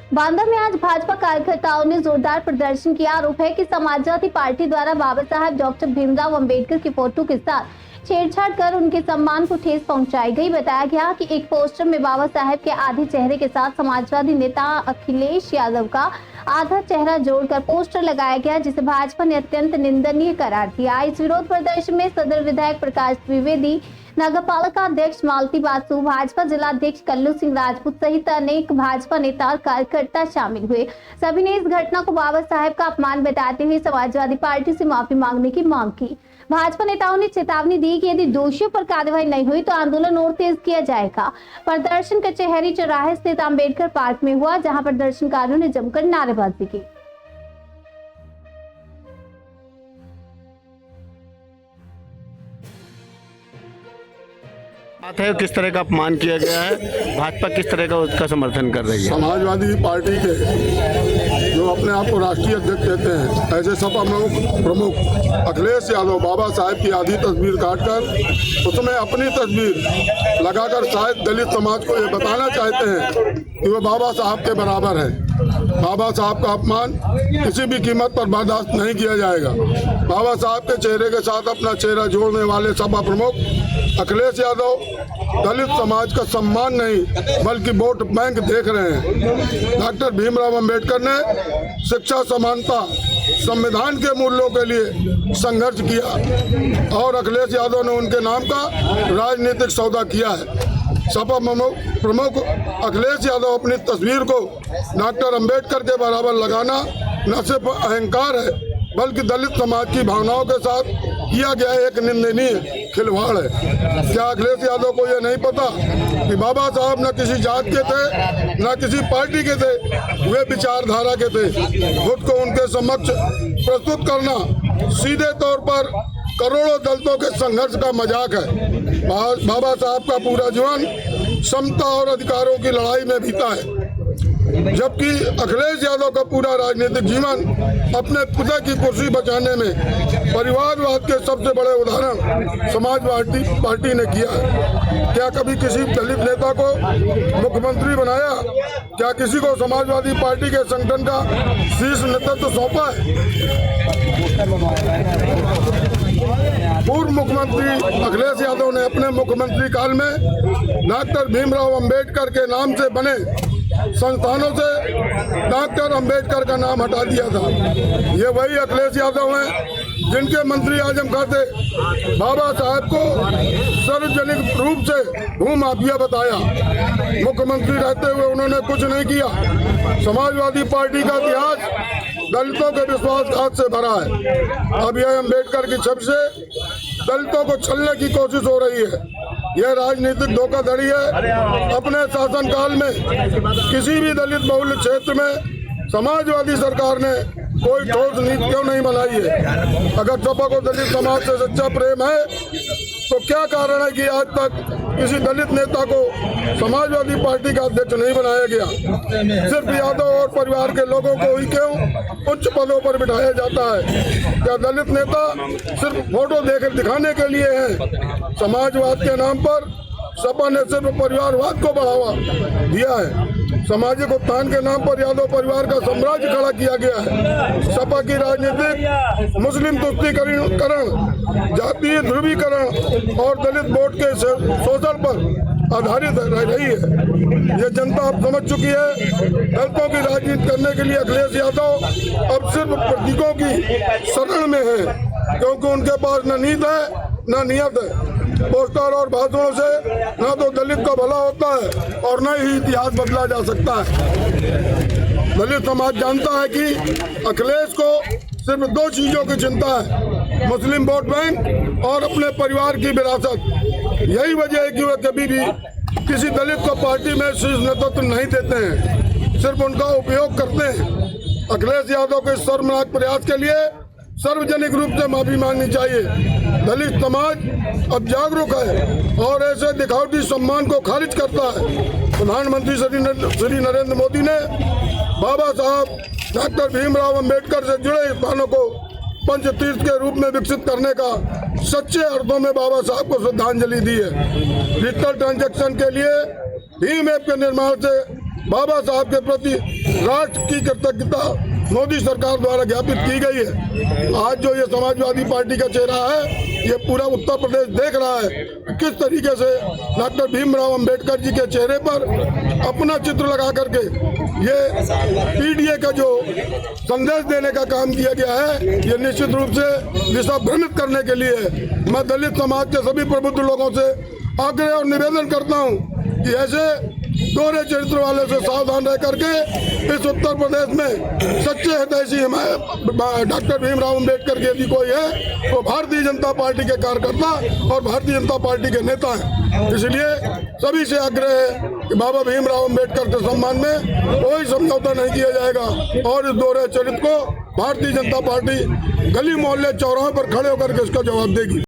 बांदा में आज भाजपा कार्यकर्ताओं ने जोरदार प्रदर्शन किया। आरोप है कि समाजवादी पार्टी द्वारा बाबा साहब डॉक्टर भीमराव अंबेडकर की फोटो के साथ छेड़छाड़ कर उनके सम्मान को ठेस पहुंचाई गई। बताया गया कि एक पोस्टर में बाबा साहब के आधे चेहरे के साथ समाजवादी नेता अखिलेश यादव का आधा चेहरा जोड़कर पोस्टर लगाया गया, जिसे भाजपा ने अत्यंत निंदनीय करार दिया। इस विरोध प्रदर्शन में सदर विधायक प्रकाश द्विवेदी, नगरपालिका अध्यक्ष मालती बासु, भाजपा जिला अध्यक्ष कल्लू सिंह राजपूत सहित अनेक भाजपा नेता और कार्यकर्ता शामिल हुए। सभी ने इस घटना को बाबा साहब का अपमान बताते हुए समाजवादी पार्टी से माफी मांगने की मांग की। भाजपा नेताओं ने चेतावनी दी कि यदि दोषियों पर कार्रवाई नहीं हुई तो आंदोलन और तेज किया जाएगा। प्रदर्शन कचहरी चौराहे स्थित अम्बेडकर पार्क में हुआ, जहां प्रदर्शनकारियों ने जमकर नारेबाजी की। बात है किस तरह का अपमान किया गया है, भाजपा किस तरह का उसका समर्थन कर रही है। समाजवादी पार्टी के जो अपने आप को राष्ट्रीय अध्यक्ष कहते हैं, ऐसे सपा प्रमुख अखिलेश यादव बाबा साहब की आधी तस्वीर काटकर उसमें अपनी तस्वीर लगाकर शायद दलित समाज को ये बताना चाहते हैं कि वो बाबा साहब के बराबर है। बाबा साहब का अपमान किसी भी कीमत पर बर्दाश्त नहीं किया जाएगा। बाबा साहब के चेहरे के साथ अपना चेहरा जोड़ने वाले सपा प्रमुख अखिलेश यादव दलित समाज का सम्मान नहीं बल्कि वोट बैंक देख रहे हैं। डॉक्टर भीमराव अंबेडकर ने शिक्षा, समानता, संविधान के मूल्यों के लिए संघर्ष किया और अखिलेश यादव ने उनके नाम का राजनीतिक सौदा किया है। सपा प्रमुख अखिलेश यादव अपनी तस्वीर को डॉक्टर अंबेडकर के बराबर लगाना न सिर्फ अहंकार है बल्कि दलित समाज की भावनाओं के साथ किया गया एक निंदनीय खिलवाड़ है। क्या अखिलेश यादव को यह नहीं पता कि बाबा साहब न किसी जात के थे न किसी पार्टी के थे, वे विचारधारा के थे। खुद को उनके समक्ष प्रस्तुत करना सीधे तौर पर करोड़ों दलितों के संघर्ष का मजाक है। बाबा साहब का पूरा जीवन समता और अधिकारों की लड़ाई में बीता है, जबकि अखिलेश यादव का पूरा राजनीतिक जीवन अपने पिता की कुर्सी बचाने में परिवारवाद के सबसे बड़े उदाहरण समाजवादी पार्टी ने किया है। क्या कभी किसी दलित नेता को मुख्यमंत्री बनाया? क्या किसी को समाजवादी पार्टी के संगठन का शीर्ष नेतृत्व सौंपा है? पूर्व मुख्यमंत्री अखिलेश यादव ने अपने मुख्यमंत्री काल में डॉक्टर भीमराव अंबेडकर के नाम से बने संस्थानों से डॉक्टर अंबेडकर का नाम हटा दिया था। ये वही अखिलेश यादव हैं जिनके मंत्री आजम खाते बाबा साहब को सार्वजनिक रूप से भूमाफिया बताया। मुख्यमंत्री रहते हुए उन्होंने कुछ नहीं किया। समाजवादी पार्टी का इतिहास दलितों के विश्वासघात से भरा है। अब यह अंबेडकर की छवि से दलितों को छलने की कोशिश हो रही है। यह राजनीतिक धोखाधड़ी है। अपने शासनकाल में किसी भी दलित बहुल क्षेत्र में समाजवादी सरकार ने कोई ठोस नीति क्यों नहीं बनाई है? अगर सपा को दलित समाज से सच्चा प्रेम है तो क्या कारण है कि आज तक किसी दलित नेता को समाजवादी पार्टी का अध्यक्ष नहीं बनाया गया? सिर्फ यादव और परिवार के लोगों को ही क्यों उच्च पदों पर बिठाया जाता है? क्या दलित नेता सिर्फ फोटो दिखाने के लिए हैं? समाजवाद के नाम पर सपा ने सिर्फ परिवारवाद को बढ़ावा दिया है। सामाजिक उत्थान के नाम पर यादव परिवार का साम्राज्य खड़ा किया गया है। सपा की राजनीतिक मुस्लिम तुष्टीकरण, जातीय ध्रुवीकरण और दलित वोट के शोषण पर आधारित रह रही है। ये जनता अब समझ चुकी है। दलितों की राजनीति करने के लिए अखिलेश यादव अब सिर्फ प्रतीकों की शरण में है, क्योंकि उनके पास न नीति है न नियत है। पोस्टर और भाषणों से न तो दलित का भला होता है और न ही इतिहास बदला जा सकता है। दलित समाज जानता है कि अखिलेश को सिर्फ दो चीजों की चिंता है, मुस्लिम वोट बैंक और अपने परिवार की विरासत। यही वजह है कि वे कभी भी किसी दलित को पार्टी में शीर्ष नेतृत्व नहीं देते हैं, सिर्फ उनका उपयोग करते हैं। अखिलेश यादव के शर्मनाक प्रयास के लिए सार्वजनिक रूप से माफी मांगनी चाहिए। दलित समाज अब जागरूक है और ऐसे दिखावटी सम्मान को खारिज करता है। प्रधानमंत्री श्री नरेंद्र मोदी ने बाबा साहब डॉक्टर भीमराव अंबेडकर से जुड़े स्थानों को पंचतीर्थ के रूप में विकसित करने का सच्चे अर्थों में बाबा साहब को श्रद्धांजलि दी है। डिजिटल ट्रांजैक्शन के लिए भीम ऐप के निर्माण से बाबा साहब के प्रति राष्ट्र की कृतज्ञता मोदी सरकार द्वारा ज्ञापित की गई है। आज जो ये समाजवादी पार्टी का चेहरा है, ये पूरा उत्तर प्रदेश देख रहा है किस तरीके से डॉक्टर भीमराव अंबेडकर जी के चेहरे पर अपना चित्र लगा करके ये पीडीए का जो संदेश देने का काम किया गया है, ये निश्चित रूप से दिशा भ्रमित करने के लिए है। मैं दलित समाज के सभी प्रबुद्ध लोगों से आग्रह और निवेदन करता हूँ कि ऐसे दोहरे चरित्र वाले से सावधान रह करके इस उत्तर प्रदेश में सच्चे हितैषी डॉक्टर भीमराव अंबेडकर के यदि कोई है तो भारतीय जनता पार्टी के कार्यकर्ता और भारतीय जनता पार्टी के नेता हैं। इसलिए सभी से आग्रह है कि बाबा भीमराव अंबेडकर के सम्मान में कोई समझौता नहीं किया जाएगा और इस दोहरे चरित्र को भारतीय जनता पार्टी गली मोहल्ले चौराहों पर खड़े होकर के इसका जवाब देगी।